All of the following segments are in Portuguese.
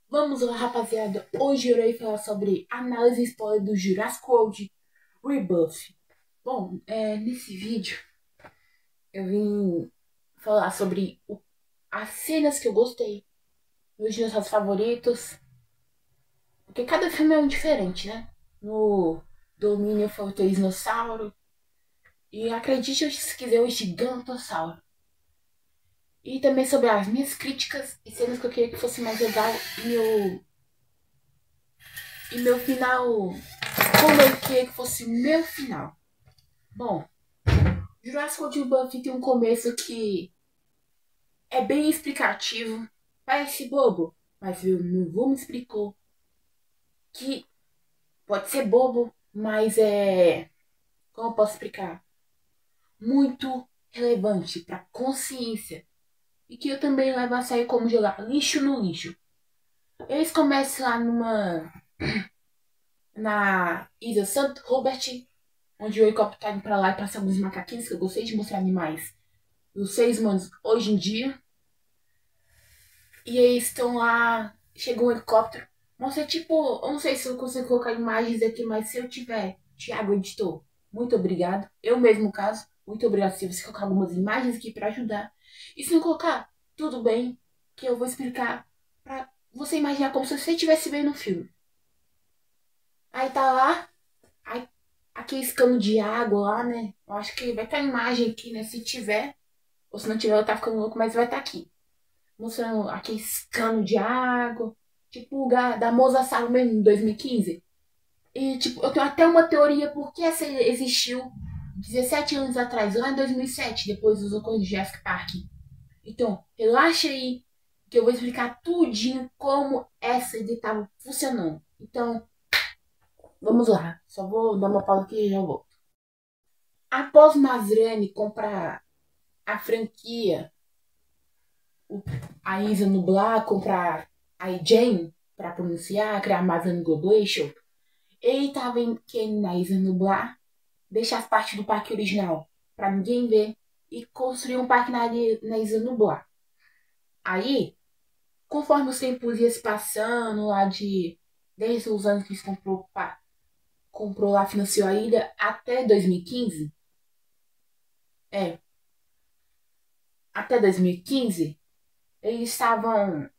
Vamos lá, rapaziada. Hoje eu irei falar sobre análise e spoiler do Jurassic World Rebirth. Bom, nesse vídeo eu vim falar sobre as cenas que eu gostei, meus dinossauros favoritos, porque cada filme é um diferente, né? No Domínio foi o Tiranossauro e acredite se quiser o Gigantossauro. E também sobre as minhas críticas e cenas que eu queria que fosse mais legal e meu final, como eu queria que fosse meu final. Bom, Jurassic World Buffy tem um começo que é bem explicativo, parece bobo, mas meu avô me explicou que pode ser bobo, mas como eu posso explicar? Muito relevante para consciência e que eu também levo a sério como jogar lixo no lixo. Eles começam lá na Ilha St. Robert, onde o helicóptero tá indo pra lá e passa alguns macaquinhos, que eu gostei de mostrar animais dos seres humanos hoje em dia. E eles estão lá, chega um helicóptero. Mostra tipo, eu não sei se eu consigo colocar imagens aqui, mas se eu tiver, Thiago, editor, muito obrigado. Eu mesmo, no caso, muito obrigado se você colocar algumas imagens aqui pra ajudar. E se não colocar, tudo bem, que eu vou explicar pra você imaginar como se você estivesse vendo um filme. Aí tá lá, aquele cano de água lá, né? Eu acho que vai estar a imagem aqui, né? Se tiver, ou se não tiver, eu tá ficando louco, mas vai estar aqui. Mostrando aquele cano de água, tipo o lugar da Mosasauro mesmo, em 2015. E, tipo, eu tenho até uma teoria porque essa existiu 17 anos atrás, lá em 2007, depois dos ocorridos de Jurassic Park. Então, relaxa aí, que eu vou explicar tudinho como essa ideia estava funcionando. Então, vamos lá. Só vou dar uma pausa aqui e já volto. Após Masrani comprar a franquia, a Isa Nublar comprar a Jane para pronunciar, criar a Masrani Globation, ele tava querendo na Isa Nublar deixar as partes do parque original para ninguém ver e construir um parque na Isa Nublar. Aí, conforme os tempos iam se passando, desde os anos que eles comprou lá, financiou a ilha, até 2015, até 2015, eles estavam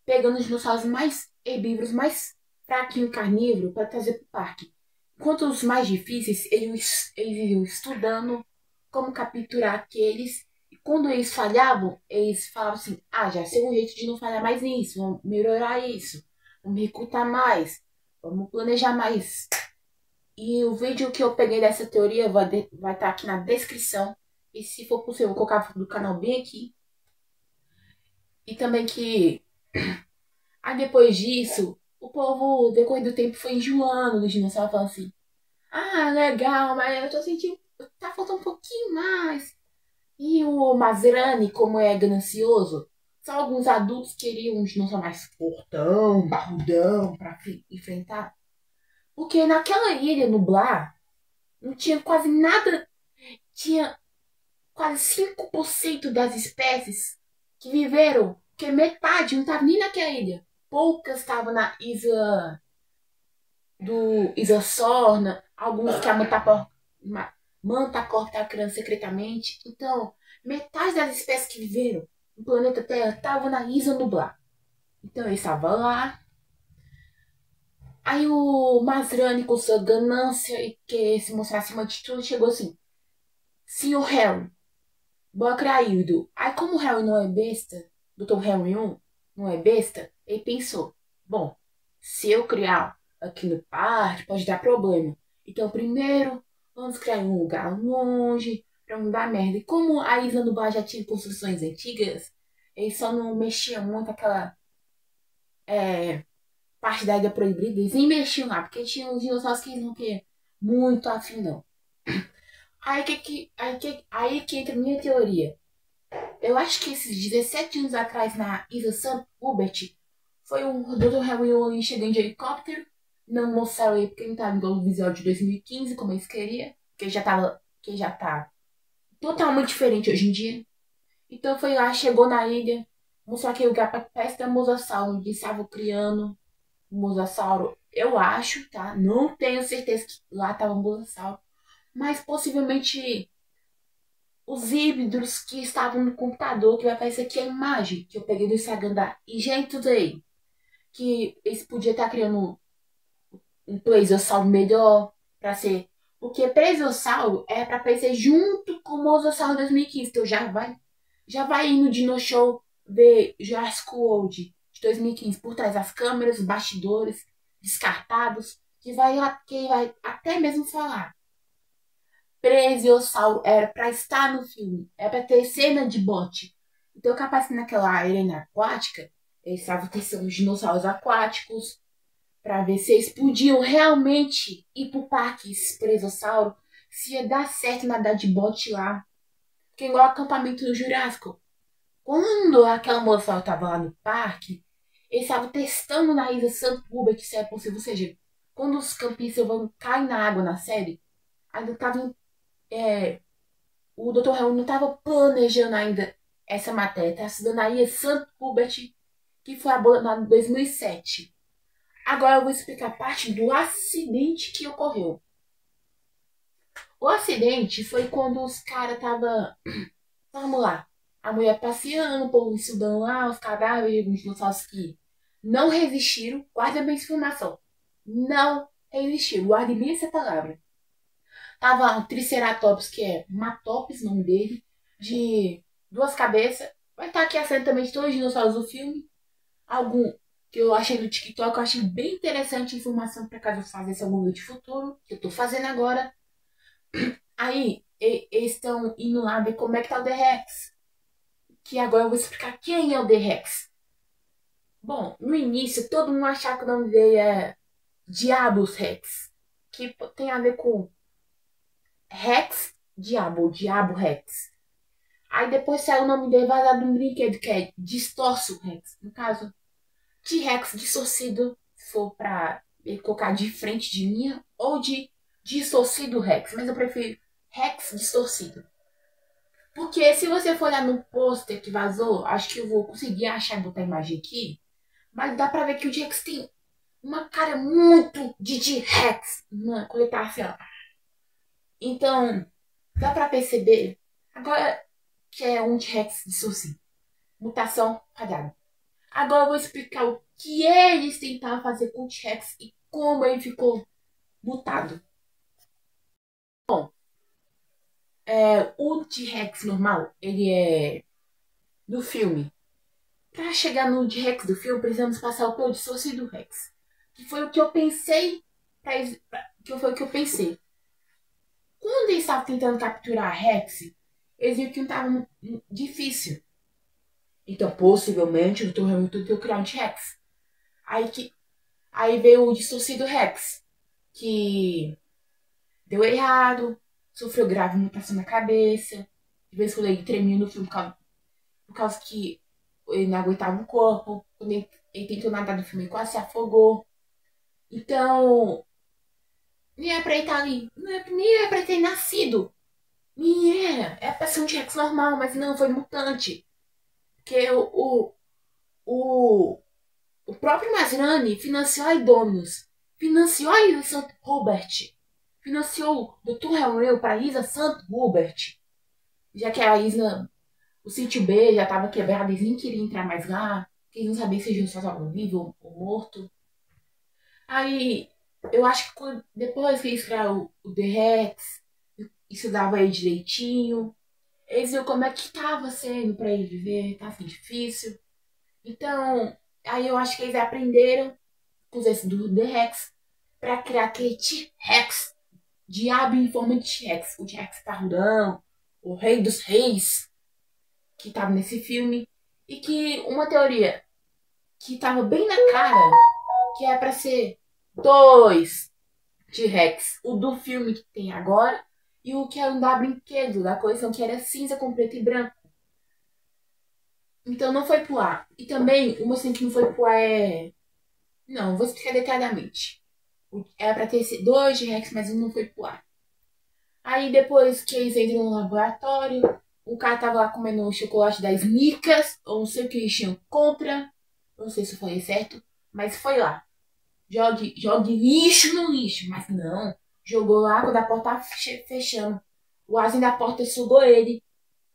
pegando os dinossauros mais herbívoros, mais fraquinhos carnívoros para trazer para o parque. Enquanto os mais difíceis, eles iam estudando como capturar aqueles. E quando eles falhavam, eles falavam assim, já sei um jeito de não falhar mais nisso, vamos melhorar isso, vamos recrutar mais, vamos planejar mais. E o vídeo que eu peguei dessa teoria vai estar aqui na descrição. E se for possível, eu vou colocar do canal bem aqui. E também que... Aí depois disso, o povo, depois do tempo, foi enjoando dos dinossauros, falando assim, legal, mas eu tô sentindo, tá faltando um pouquinho mais. E o Masrani, como é ganancioso, só alguns adultos queriam um dinossauro mais fortão, barrudão, pra enfrentar. Porque naquela ilha Nublar, não tinha quase nada, tinha quase 5% das espécies que viveram, porque metade não estava nem naquela ilha. Poucas estavam na Isa Sorna, alguns que a Mantacorp estava criando secretamente. Então, metade das espécies que viveram no planeta Terra estavam na Isa Nublar. Então, ele estava lá. Aí o Masrani, com sua ganância e querer se mostrar acima de tudo, chegou assim, Senhor Harry, bora criar híbrido. Aí como o Harry não é besta, Dr. Harry 1 não é besta, ele pensou, bom, se eu criar aqui no parque, pode dar problema. Então primeiro, vamos criar em um lugar longe, pra não dar merda. E como a Isla do Bar já tinha construções antigas, ele só não mexia muito aquela parte da Ilha Proibida. Eles nem mexiam lá, porque tinha os dinossauros que eles não queriam muito afim, não. Aí que entra a minha teoria. Eu acho que esses 17 anos atrás na Ilha St. Hubert foi o Dr. Harry Owen chegando de helicóptero. Não mostraram ele porque não estava igual no visual de 2015, como eles queriam. Que já tá totalmente diferente hoje em dia. Então foi lá, chegou na ilha, mostrou aquele lugar pra festa mosassauro, eles estavam criando o mosassauro. Eu acho, tá? Não tenho certeza que lá tava um mosassauro. Mas possivelmente os híbridos que estavam no computador, que vai aparecer aqui a imagem que eu peguei do Instagram da IGN Today. Que eles podiam estar criando um plesiosauro melhor pra ser. Porque plesiosauro é pra aparecer junto com o Mosasauro 2015. Então já vai ir no Dino Show ver Jurassic World de 2015 por trás das câmeras, bastidores, descartados. Que vai até mesmo falar. Plesiosauro era pra estar no filme. Era pra ter cena de bote. Então, capaz que naquela arena aquática, eles estavam testando os dinossauros aquáticos para ver se eles podiam realmente ir pro parque Espresosauro, se ia dar certo nadar de bote lá. Porque igual o acampamento do Jurássico. Quando aquela moça tava lá no parque, eles estavam testando na ilha Santo Hubert se é possível. Ou seja, quando os campistas vão cair na água na série, ainda tava, o Dr. Raul não estava planejando ainda essa matéria. Tá estudando a ilha Santo Hubert, que foi abandonada em 2007. Agora eu vou explicar a parte do acidente que ocorreu. O acidente foi quando os caras estavam. Vamos lá. A mulher passeando, o povo estudando lá, os cadáveres, os dinossauros que não resistiram. Guarda bem essa informação. Não resistiram. Guarde bem essa palavra. Tava um Triceratops, que é Matops, o nome dele, de duas cabeças. Vai estar aqui a cena também de todos os dinossauros do filme. Algum que eu achei no TikTok, eu achei bem interessante a informação para caso eu faça esse algum vídeo futuro, que eu tô fazendo agora. Aí, eles estão indo lá ver como é que tá o D-Rex. Que agora eu vou explicar quem é o D-Rex. Bom, no início, todo mundo achava que o nome dele é Diabos Rex. Que tem a ver com Rex, Diabo, Diabo Rex. Aí depois saiu o nome dele baseado num brinquedo que é Distorso Rex. No caso, T-Rex distorcido, se for pra colocar de frente de linha, ou de distorcido Rex. Mas eu prefiro Rex distorcido. Porque se você for olhar no pôster que vazou, acho que eu vou conseguir achar e botar a imagem aqui. Mas dá pra ver que o T-Rex tem uma cara muito de T-Rex. Quando ele tá assim, ó. Então, dá pra perceber. Agora que é um T-Rex distorcido. Mutação falhada. Agora eu vou explicar o que eles tentaram fazer com o T-Rex e como ele ficou mutado. Bom, o T-Rex normal, ele é do filme. Pra chegar no T-Rex do filme, precisamos passar pelo distorcido Rex. Que foi o que eu pensei. Que foi o que eu pensei. Quando eles estavam tentando capturar a Rex, eles viram que não estava difícil. Então, possivelmente, o Dr. Hamilton tentou criar um T-Rex. Aí veio o distorcido Rex, que deu errado, sofreu grave mutação na cabeça. De vez em quando ele tremia no filme por causa que ele não aguentava o corpo. Quando ele tentou nadar no filme, ele quase se afogou. Então, nem é pra ele estar ali. Nem é pra ele ter nascido. Nem é pra ser um T-Rex normal, mas não, foi mutante. Porque o, o próprio Masrani financiou a Idominus, financiou a Isa Santo Hubert, financiou o Dr. Hellrail para a Isa Santo Hubert, já que a Isa, o sítio B já estava quebrado, eles nem queriam entrar mais lá, porque eles não sabiam se Jesus estava vivo ou morto. Aí, eu acho que depois que eles criaram o The Rex, estudava ele direitinho, eles viram como é que estava sendo para ele viver, tá assim, difícil. Então, aí eu acho que eles aprenderam com esse do The Rex pra criar aquele T-Rex, diabo em forma de T-Rex, o T-Rex parrudão, o rei dos reis, que tava nesse filme, e que uma teoria que tava bem na cara, que é pra ser dois T-Rex, o do filme que tem agora, e o que é um da brinquedo, da coleção que era cinza com preto e branco. Então não foi pro ar. E também, uma assim que não foi pro ar é... Não, vou explicar detalhadamente. Era pra ter dois T-Rex, mas não foi pro ar. Aí depois que eles entram no laboratório, O cara tava lá comendo o chocolate das Micas, ou não sei o que eles tinham contra. Não sei se eu falei certo, mas foi lá. Jogue lixo no lixo, mas não. Jogou lá quando a porta tava fechando. O asinho da porta sugou ele.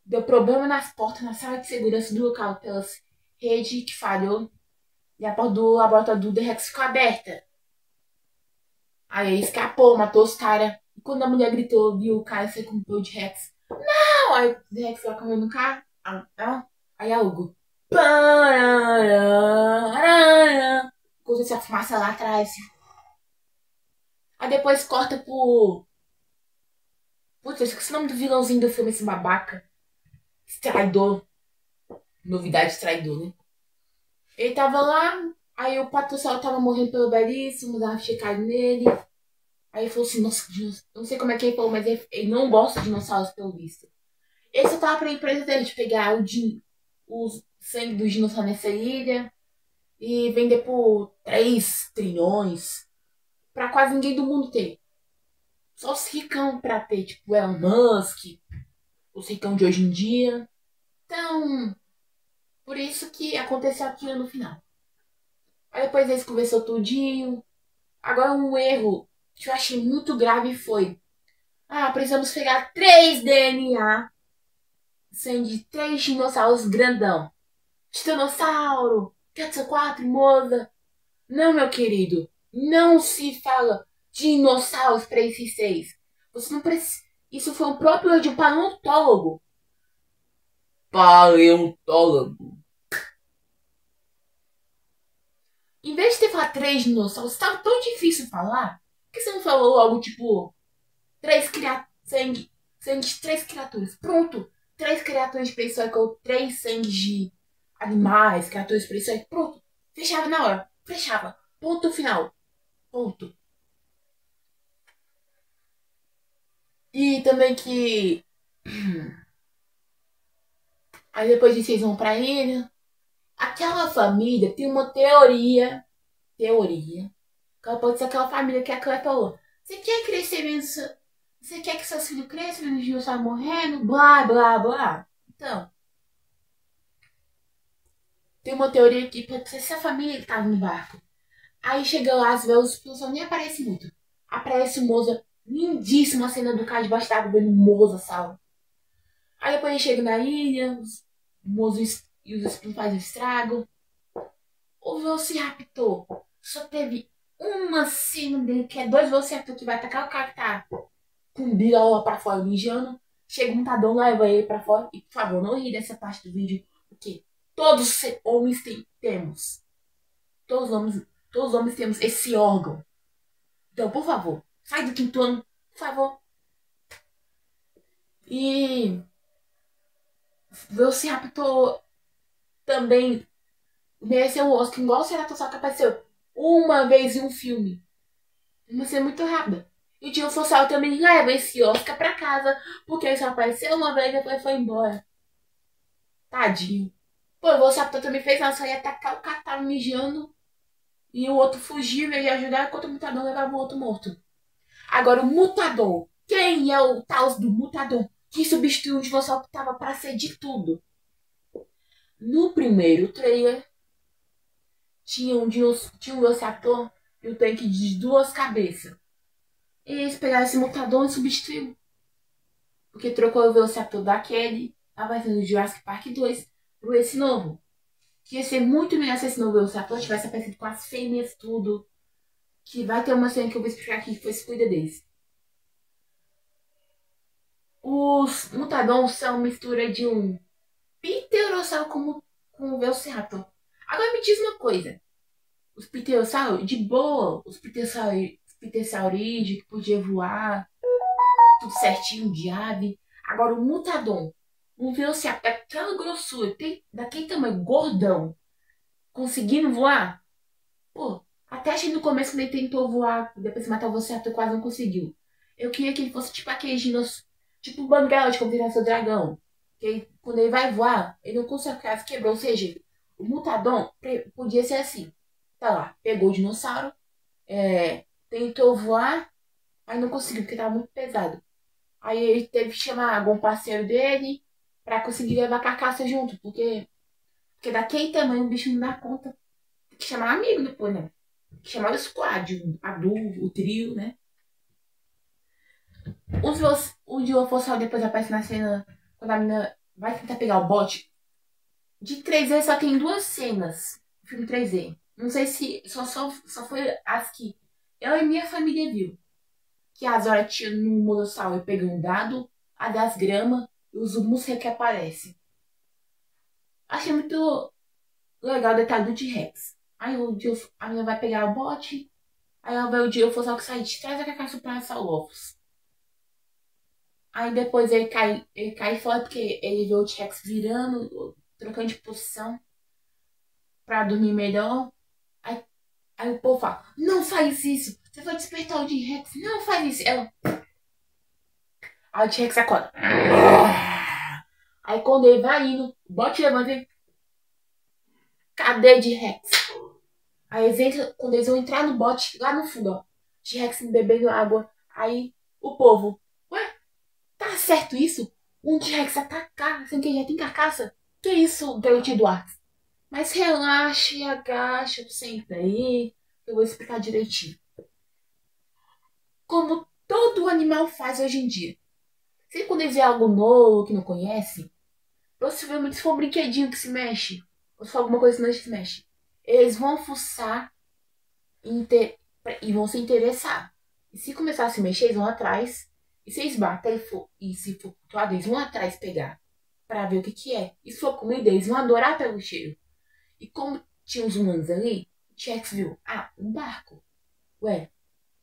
Deu problema nas portas, na sala de segurança do local, pelas redes que falhou. E a porta do laboratório do Rex ficou aberta. Aí ele escapou, matou os caras. E quando a mulher gritou, viu o cara ser com o de Rex. Não! Aí o Rex foi comendo no carro. Aí a Hugo. Aconteceu a fumaça lá atrás. Aí depois corta pro. Putz, eu esqueci o nome do vilãozinho do filme, esse babaca. Esse traidor. Novidade traidor, né? Ele tava lá, aí o patrocínio tava morrendo pelo belíssimo, dava checado nele. Aí ele falou assim, nossa, eu não sei como é que ele falou, mas ele não gosta de dinossauros pelo visto. Ele só tava pra empresa dele de pegar o sangue dos dinossauros nessa ilha e vender por 3 trilhões pra quase ninguém do mundo ter. Só os ricão pra ter, tipo Elon Musk, os ricão de hoje em dia. Então, por isso que aconteceu aquilo no final. Aí depois eles conversou tudinho. Agora um erro que eu achei muito grave foi: precisamos pegar 3 DNA sendo de 3 dinossauros grandão. Titanossauro, Quetzalcoatl, Mosa. Não, meu querido, não se fala dinossauros para esses 6. Você não precisa. Isso foi um próprio erro de um paleontólogo. Paleontólogo. Em vez de ter falado 3 dinossauros, estava tão difícil falar. Por que você não falou logo, tipo, 3 sangue de 3 criaturas? Pronto. 3 criaturas pré-históricas ou 3 sangues de animais, criaturas pré-históricas. Pronto. Fechava na hora. Fechava. Ponto final. Ponto. E também que... Aí depois disso eles vão pra ilha. Aquela família tem uma teoria. Que ela pode ser aquela família que a Claire falou. Você quer crescer menos... Você quer que seus filhos cresçam menos dinossauros morrendo? Blá, blá, blá. Então... Tem uma teoria que pode ser essa família que tava no barco. Aí chega lá, as velas, o pessoal nem aparece muito. Aparece o Moza, lindíssima cena do cara debaixo d'água vendo o Moza, salvo. Aí depois ele chega na ilha, o Moza e os espinhos fazem o estrago. O Velociraptor só teve uma cena dele, que é 2 Velociraptor que vai atacar o cara que tá com birola pra fora, mijando. Chega um Tadão, leva ele pra fora. E por favor, não ri dessa parte do vídeo, porque todos os homens temos. Todos os homens temos esse órgão. Então, por favor, sai do quinto ano, por favor. E Velociraptor também mereceu o Oscar, igual o Ceratossauro que apareceu uma vez em um filme. Uma cena muito rápida. E o Tiranossauro também leva esse Oscar pra casa, porque ele só apareceu uma vez e depois foi embora. Tadinho. Pô, o Velociraptor também fez, ela só ia atacar o cara que tava mijando. E o outro fugiu, ele ia ajudar, enquanto o Mutador levava o outro morto. Agora, o Mutador. Quem é o tal do Mutador? Que substituiu o dinossauro que tava pra ser de tudo. No primeiro trailer, tinha um Velociraptor e um tanque de 2 cabeças. E eles pegaram esse Mutador e substituíram. Porque trocou o Velociraptor daquele, aparecendo no Jurassic Park 2, por esse novo. Que ia ser muito melhor se esse novo Velociraptor tivesse aparecido com as fêmeas, tudo. Que vai ter uma cena que eu vou explicar aqui que foi se cuida deles. Os Mutadons são mistura de um pterossauro com o Velociraptor. Agora me diz uma coisa. Os pterossauros, de boa. Os pterossaurídeos que podia voar. Tudo certinho, de ave. Agora o Mutadon. Um Velociraptor daquela grossura. Daquele tamanho, gordão. Conseguindo voar. Pô, até achei no começo que ele tentou voar. Depois de matar o Velociraptor, quase não conseguiu. Eu queria que ele fosse tipo aquele dinossauros. Tipo o Bangal de como virar seu dragão. Que quando ele vai voar, ele não consegue quase quebrou. Ou seja, o Mutadon podia ser assim. Tá lá, pegou o dinossauro, tentou voar, mas não conseguiu, porque tava muito pesado. Aí ele teve que chamar algum parceiro dele, pra conseguir levar a carcaça junto, porque daquele tamanho o bicho não dá conta. Tem que chamar amigo depois, né? Tem que chamar o squad, a duo, o trio, né? O Dilophosaurus depois aparece na cena quando a menina vai tentar pegar o bote. De 3D só tem duas cenas. Filme 3D. Não sei se só foi as que eu e minha família viu. Que a Zora tinha no Monossauro pegando um dado, a das gramas e os museu que aparecem. Achei muito legal o detalhe do T-Rex. Aí a menina vai pegar o bote. Aí ela vê o Dilophosaurus que sai de trás da carcaça para assar o ovos. Aí depois ele cai fora porque ele vê o T-Rex virando, trocando de posição pra dormir melhor. Aí, aí o povo fala, não faz isso, você vai despertar o T-Rex, não faz isso. Aí o T-Rex acorda. Aí quando ele vai indo, o bote levanta e cadê T-Rex? Aí quando eles vão entrar no bote, lá no fundo, ó, T-Rex bebendo água. Aí o povo, ué, tá certo isso? Um T-Rex atacar sem que já tem carcaça? Que isso, Garrett Duarte? Mas relaxa e agacha, senta aí, eu vou explicar direitinho. Como todo animal faz hoje em dia. Se quando eles vê algo novo que não conhece, possivelmente se for um brinquedinho que se mexe, ou se for alguma coisa que não se mexe, eles vão fuçar e vão se interessar. E se começar a se mexer, eles vão atrás. E se eles baterem e se for cultuado, eles vão atrás pegar pra ver o que que é. E se for comida, eles vão adorar pelo cheiro. E como tinha os humanos ali, o T-Rex viu, um barco. Ué,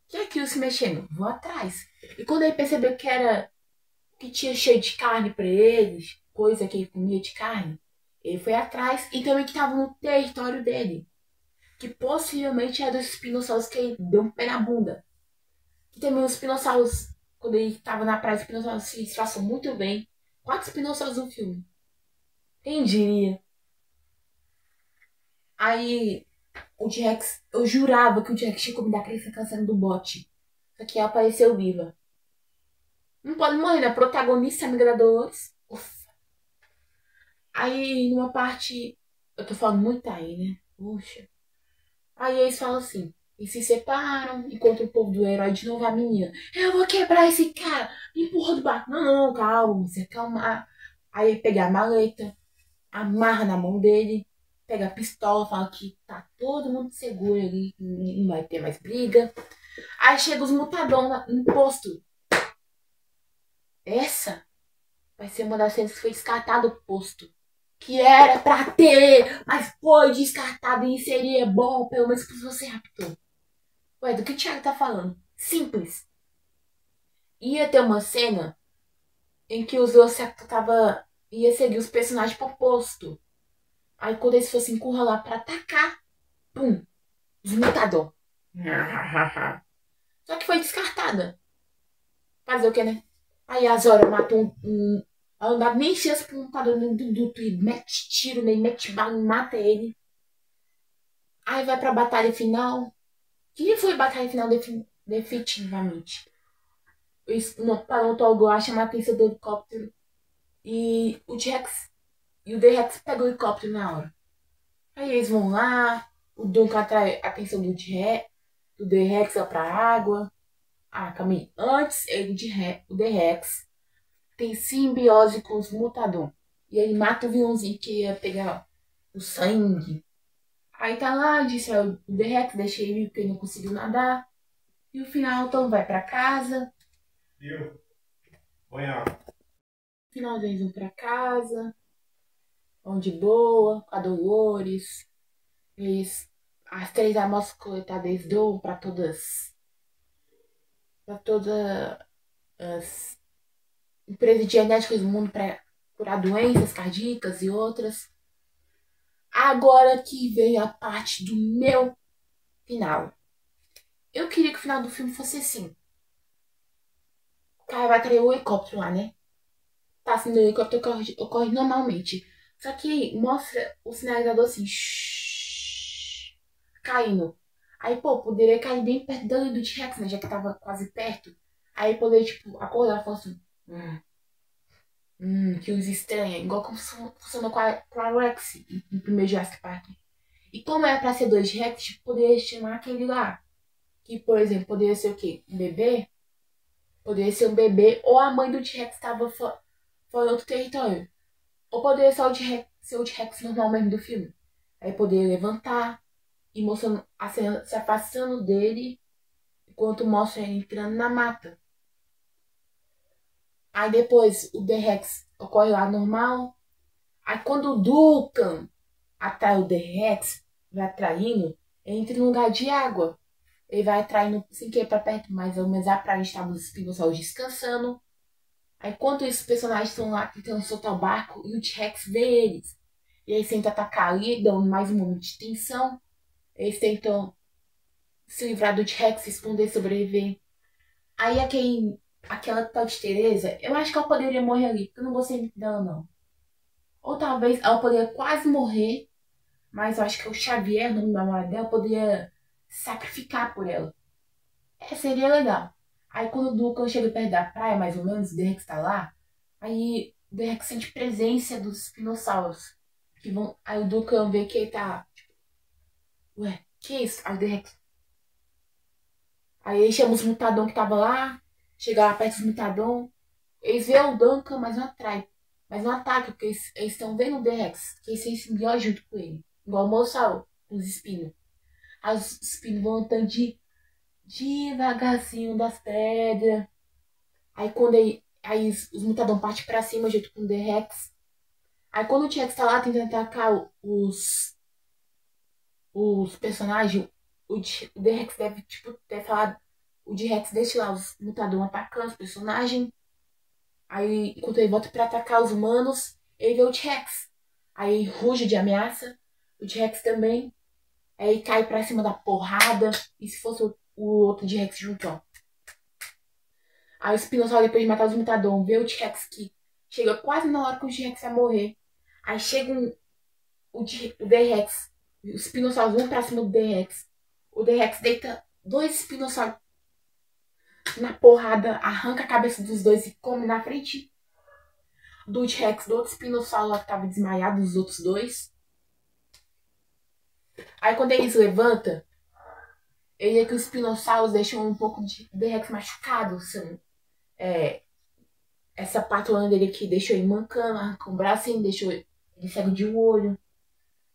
que é aquilo se mexendo? Vou atrás. E quando ele percebeu que tinha cheio de carne pra eles, coisa que ele comia de carne, ele foi atrás e também que tava no território dele. Que possivelmente era dos espinossauros que ele deu um pé na bunda. Que também os espinossauros, quando ele tava na praia, os espinossauros se disfarçam muito bem. 4 espinossauros no filme. Quem diria? Aí o T-Rex, eu jurava que o T-Rex tinha comido aquele cena do bote. Só que ela apareceu viva. Não pode morrer, né? Protagonista, amiga da Dolores. Ufa. Aí, numa parte. Eu tô falando muito aí, né? Puxa. Aí eles falam assim. Eles se separam, encontram o povo do herói de novo. A menina. Eu vou quebrar esse cara. Me empurra do barco. Não, não, calma. Se acalmar. Aí ele pega a maleta. Amarra na mão dele. Pega a pistola. Fala que tá todo mundo seguro ali. Não vai ter mais briga. Aí chega os mutadão no posto. Essa vai ser uma das cenas que foi descartada do posto. Que era pra ter, mas foi descartado e seria bom, pelo menos que você raptou. Ué, do que o Thiago tá falando? Simples. Ia ter uma cena em que os Velociraptor ia seguir os personagens pro posto. Aí quando eles fossem encurralar pra atacar, pum, desmutador. Só que foi descartada. Fazer o que, né? Aí a Zora matou ela não dá nem chance pro lutador do duto e mete tiro nele, mete bala e mata ele. Aí vai pra batalha final. Que foi a batalha final definitivamente. O Paleontólogo chama a atenção do helicóptero. E o T-Rex e o D-Rex pegam o helicóptero na hora. Aí eles vão lá. O Duncan atrai a atenção do D-Rex vai pra água. Calma aí. Antes, o D-Rex tem simbiose com os mutador. E aí mata o vilãozinho que ia pegar o sangue. Aí tá lá, disse o D-Rex, deixa ele porque ele não conseguiu nadar. E o final, então, vai pra casa. Viu? Põe água. No final, eles vão pra casa. Vão de boa, com a Dolores. As 3 amostras coletadas eles dão pra todas as empresas de genéticas do mundo pra curar doenças cardíacas e outras. Agora que veio a parte do meu final. Eu queria que o final do filme fosse assim. O cara vai cair o helicóptero lá, né? Tá assim, o helicóptero ocorre normalmente. Só que mostra o sinalizador assim, shhh, caindo. Aí, pô, poderia cair bem perto do T-Rex, né? Já que tava quase perto. Aí poderia, tipo, acordar e falar assim, que os estranha, igual como funciona com a Rex no primeiro Jurassic Park. E como é pra ser dois Rex, tipo, poderia chamar aquele lá. Que, por exemplo, poderia ser o quê? Um bebê? Poderia ser um bebê ou a mãe do T-Rex estava fora em outro território. Ou poderia ser o T-Rex normal mesmo do filme. Aí poderia levantar e mostrando a cena se afastando dele enquanto mostra ele entrando na mata. Aí depois o T-Rex ocorre lá normal. Aí quando o Duncan atrai o T-Rex, vai atraindo, ele entra num lugar de água. Ele vai atraindo sem querer pra perto, mas ao menos a praia estavam os dinossauros descansando. Aí enquanto esses personagens estão lá tentando soltar o barco e o T-Rex vê eles. E eles tentam atacar ali, dão mais um momento de tensão. Eles tentam se livrar do T-Rex, esconder, sobreviver. Aí aquela tal de Teresa, eu acho que ela poderia morrer ali, porque eu não gostei muito dela não. Ou talvez ela poderia quase morrer, mas eu acho que o Xavier, no nome da namorado dela, poderia sacrificar por ela. Seria legal. Aí quando o Duncan chega perto da praia, mais ou menos, o T-Rex tá lá, aí o T-Rex sente presença dos dinossauros. Aí o Duncan vê que ele tá, tipo, ué, que isso? Aí o T-Rex. Aí ele chama os mutadão que tava lá, chega lá perto dos mutadão, eles veem o Duncan, mas não atrai. Mas não ataca, porque eles estão vendo o T-Rex, que eles têm simbiose junto com ele. Igual o Mossal, os espinos. Aí os espinos vão andando devagarzinho das pedras. Aí quando aí os mutadão partem pra cima junto com o T-Rex. Aí quando o T-Rex tá lá tentando atacar os personagens, o T-Rex deve, tipo, ter falado. O T-Rex deixa lá os mutadão atacando os personagens. Aí enquanto ele volta pra atacar os humanos, ele vê o T-Rex. Aí ruge de ameaça. O T-Rex também. Aí cai pra cima da porrada. E se fosse o outro T-Rex junto, ó. Aí o Spinossauro, depois de matar os Mutadon, vê o T-Rex que chega quase na hora que o T-Rex vai morrer. Aí chega o D-Rex. Os Spinossauros vão pra cima do D-Rex. O D-Rex deita dois Spinossauros na porrada, arranca a cabeça dos dois e come na frente do T-Rex, do outro Spinossauro lá que tava desmaiado, dos outros dois. Aí quando eles levantam, ele é que os Spinossauros deixam um pouco de D-Rex machucado, assim. Essa patolana dele aqui deixou ele mancando, arrancou o braço assim, deixou ele cego de um olho.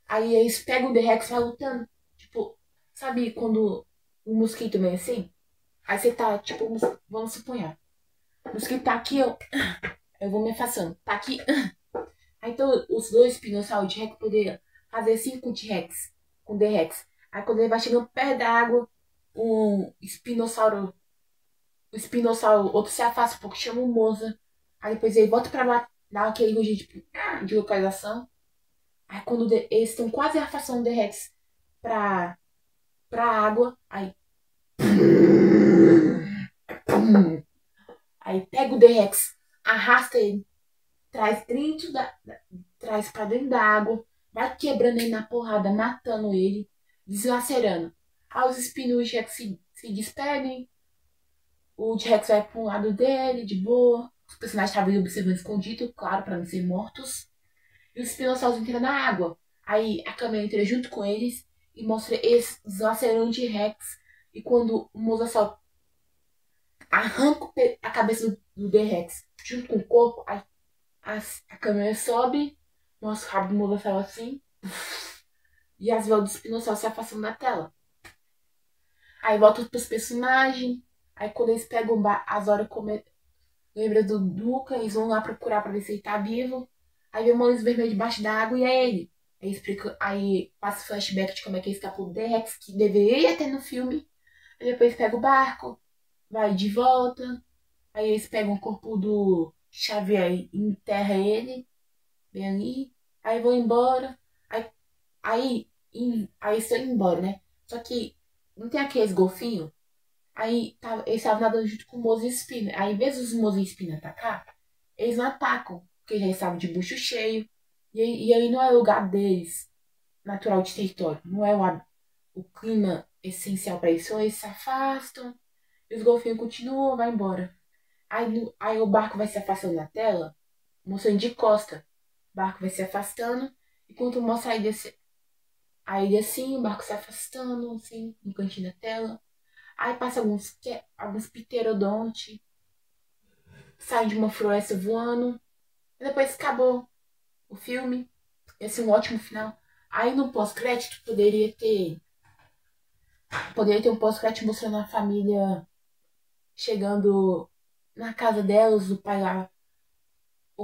Aí eles pegam o D-Rex e vai lutando. Tipo, sabe quando o mosquito vem assim? Aí você tá, tipo, vamos suponhar. O mosquito tá aqui, ó. Eu vou me afastando. Tá aqui. Aí então os dois dinossauros de Rex poderiam fazer assim com o T-Rex, com o D-Rex. Aí quando ele vai chegando perto da água, o espinossauro, outro se afasta um pouco, chama o Moza. Aí depois ele volta pra lá, dá aquele rugido de localização. Aí quando eles estão quase afastando o D-Rex pra água, aí. Aí pega o D-Rex, arrasta ele, traz pra dentro da água, vai quebrando ele na porrada, matando ele, deslacerando. Aí os espinhos se despedem, o T-Rex vai pra um lado dele, de boa. Os personagens estavam observando escondido, claro, pra não ser mortos. E os espinossauros entram na água. Aí a câmera entra junto com eles e mostra eles deslacerando o T-Rex. E quando o Mosasauro arranca a cabeça do T-Rex junto com o corpo, aí a câmera sobe, mostra o rabo do Mosasauro assim. E as vozes do espinossauro se afastando da tela. Aí volta pros personagens. Aí quando eles pegam as horas lembra do Duca, eles vão lá procurar pra ver se ele tá vivo. Aí vê uma luz vermelha debaixo da água e é ele. Aí explica, aí passa o flashback de como é que ele escapou do T-Rex, que deveria ter no filme. Aí depois pega o barco, vai de volta. Aí eles pegam o corpo do Xavier e enterra ele, bem ali. Aí vão embora. Aí estão indo embora, né? Só que não tem aqueles golfinhos. Aí eles estavam nadando junto com o Moza e Espina. Aí, em vez dos Moza e Espina atacar, eles não atacam, porque já estavam de bucho cheio. E aí não é o lugar deles, natural de território. Não é o clima essencial para isso. Então eles se afastam, e os golfinhos continuam, vai embora. Aí o barco vai se afastando da tela, mostrando de costa. O barco vai se afastando. Enquanto mostra a ilha assim, o barco se afastando, assim, no cantinho da tela. Aí passa alguns pterodonte. Saem de uma floresta voando. E depois acabou o filme. Esse é um ótimo final. Aí no pós-crédito poderia ter um pós-crédito mostrando a família chegando na casa delas, o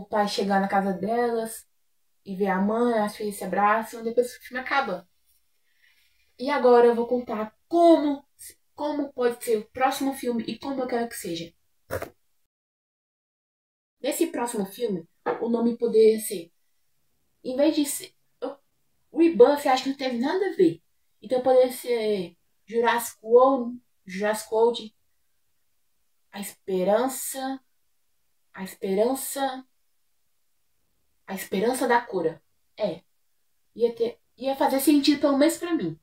pai chegar na casa delas e ver a mãe, as filhas se abraçam, depois o filme acaba. E agora eu vou contar como pode ser o próximo filme e como eu quero que seja. Nesse próximo filme, o nome poderia ser, em vez de ser Rebirth, acho que não teve nada a ver. Então poderia ser Jurassic World, a esperança, a esperança, a esperança da cura. É, ia fazer sentido pelo menos pra mim.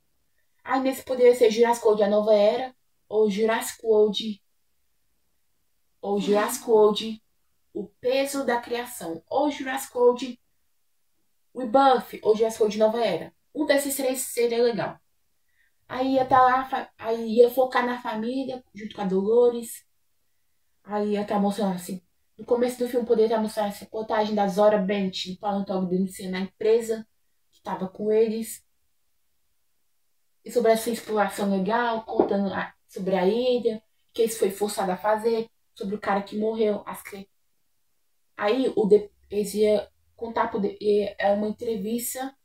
Aí nesse poderia ser Jurassic World a nova era, ou Jurassic World o peso da criação, ou Jurassic World Rebirth, ou Jurassic World nova era. Um desses três seria legal. Aí ia tá lá, aí ia focar na família, junto com a Dolores. Aí ia estar mostrando assim. No começo do filme poderia estar mostrando essa reportagem da Zora Bent, no paleontólogo denunciando a empresa que estava com eles. E sobre essa exploração legal, contando sobre a ilha, que eles foi forçado a fazer, sobre o cara que morreu. Aí eles iam contar é uma entrevista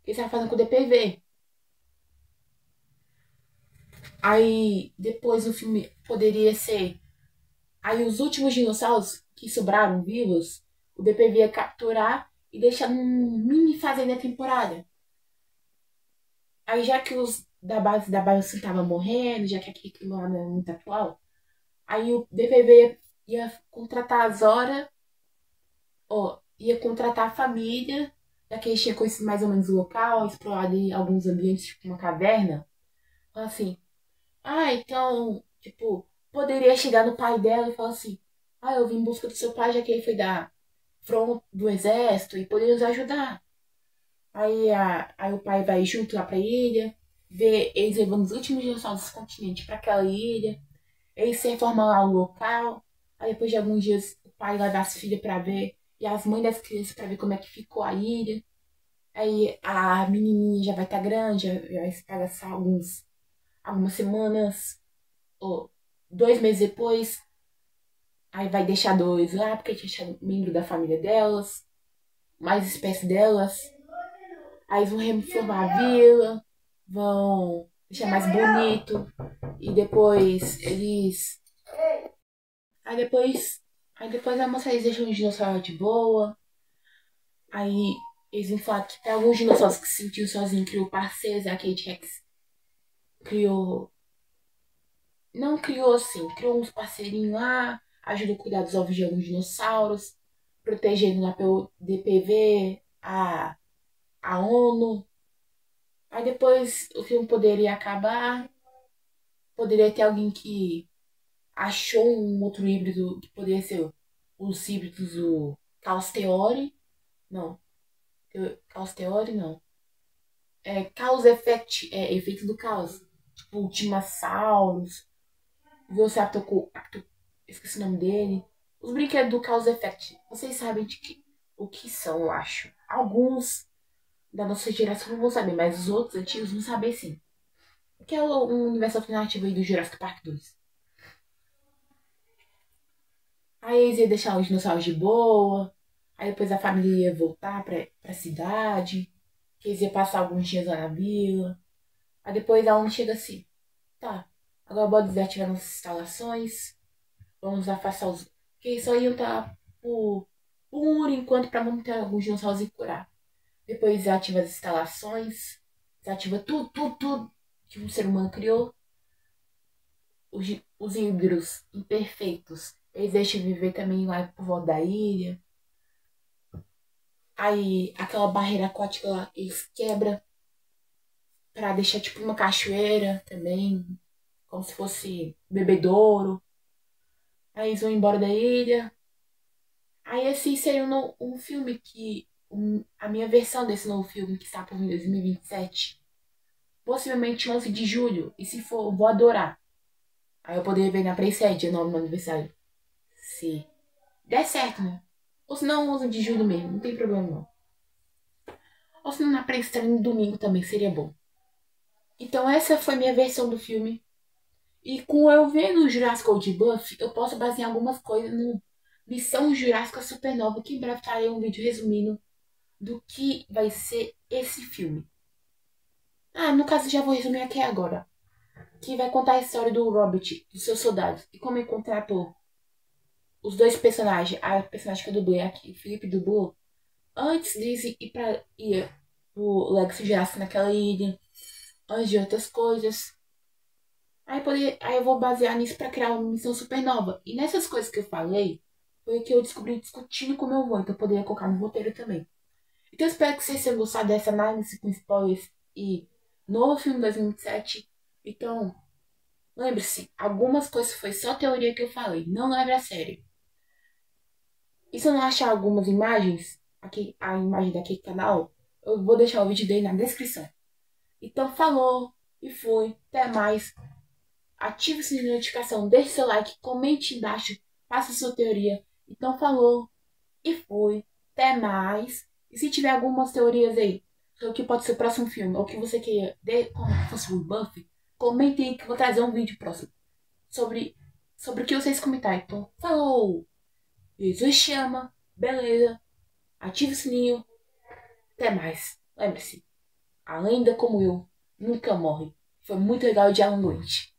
que eles estavam fazendo com o DPV. Aí depois o filme poderia ser. Aí os últimos dinossauros que sobraram vivos, o DPV ia capturar e deixar num mini fazenda temporária. Aí já que os da base estavam morrendo, já que aquele clima não é muito atual, aí o DPV ia contratar a Zora, ia contratar a família, já que eles tinham conhecido mais ou menos o local, explorado alguns ambientes, tipo uma caverna. Assim, então, tipo, poderia chegar no pai dela e falar assim, eu vim em busca do seu pai, já que ele foi da front do exército e poderia nos ajudar. Aí o pai vai junto lá pra ilha, vê eles levando os últimos dinossauros do continente pra aquela ilha. Eles se reformam lá o local. Aí depois de alguns dias o pai leva as filhas pra ver e as mães das crianças pra ver como é que ficou a ilha. Aí a menininha já vai estar grande, já vai passar algumas semanas ou 2 meses depois. Aí vai deixar dois lá, porque tinha deixado membro da família delas, mais espécie delas. Aí eles vão reformar a vila, vão deixar mais bonito. E depois eles. Aí depois a moça eles deixam os dinossauros de boa. Aí eles vão falar que tem alguns dinossauros que se sentiam sozinhos, criou parceiros, a Kate Rex criou. Não criou assim, criou uns parceirinhos lá, ajudou a cuidar dos ovos de alguns dinossauros, protegendo lá pelo DPV, a ONU. Aí depois o filme poderia acabar, poderia ter alguém que achou um outro híbrido que poderia ser os híbridos do Caos Theory. Não. Caos Theory, não. É Caos Effect, efeito do caos. Tipo, Ultimasaurus, Velociraptor, esqueci o nome dele. Os brinquedos do Caos Effect. Vocês sabem o que são, eu acho. Alguns da nossa geração não vão saber, mas os outros antigos vão saber sim. Que é um universo alternativo aí do Jurassic Park 2. Aí eles iam deixar os dinossauros de boa. Aí depois a família ia voltar pra cidade. Que eles iam passar alguns dias lá na vila. Aí depois a ONU chega assim. Tá, agora bora desativar nossas instalações. Vamos afastar os. Que eles só iam estar por enquanto pra manter alguns dinossauros e curar. Depois desativa as instalações. Desativa tudo que o ser humano criou. Os híbridos imperfeitos, eles deixam viver também lá por volta da ilha. Aí aquela barreira aquática lá, eles quebram pra deixar tipo uma cachoeira também, como se fosse bebedouro. Aí eles vão embora da ilha. Aí esse seria um filme que. A minha versão desse novo filme que está por vir em 2027. Possivelmente 11 de julho. E se for, eu vou adorar. Aí eu poderia ver na Pré-Sede, no meu aniversário. Se der certo, né? Ou se não, 11 de julho mesmo. Não tem problema não. Ou se não, na Pré-Estreia no domingo também seria bom. Então essa foi minha versão do filme. E com eu vendo o Jurassic World Buff, eu posso basear algumas coisas no Missão Jurássica Supernova, que em breve farei um vídeo resumindo do que vai ser esse filme. No caso já vou resumir aqui agora. Que vai contar a história do Robert, dos seus soldados, e como ele contratou os dois personagens, a personagem que eu dublei aqui, o Felipe dublou, antes de ir pro Legacy Jurassic naquela ilha, antes de outras coisas. Aí eu vou basear nisso pra criar uma missão supernova. E nessas coisas que eu falei, foi o que eu descobri discutindo com meu avô, então eu poderia colocar no roteiro também. Então eu espero que vocês tenham gostado dessa análise com spoilers e novo filme 2027. Então, lembre-se, algumas coisas foi só teoria que eu falei, não leve a sério. E se eu não achar algumas imagens, aqui, a imagem daquele canal, eu vou deixar o vídeo dele na descrição. Então falou e fui, até mais. Ative o sininho de notificação, deixe seu like, comente embaixo, faça sua teoria. Então falou e fui, até mais. E se tiver algumas teorias aí sobre o que pode ser o próximo filme, ou que você queria como fosse o Buffy, comente aí que eu vou trazer um vídeo próximo sobre o que vocês comentarem. Então falou! Jesus te ama, beleza, ative o sininho, até mais. Lembre-se, a lenda como eu nunca morre. Foi muito legal o dia à noite.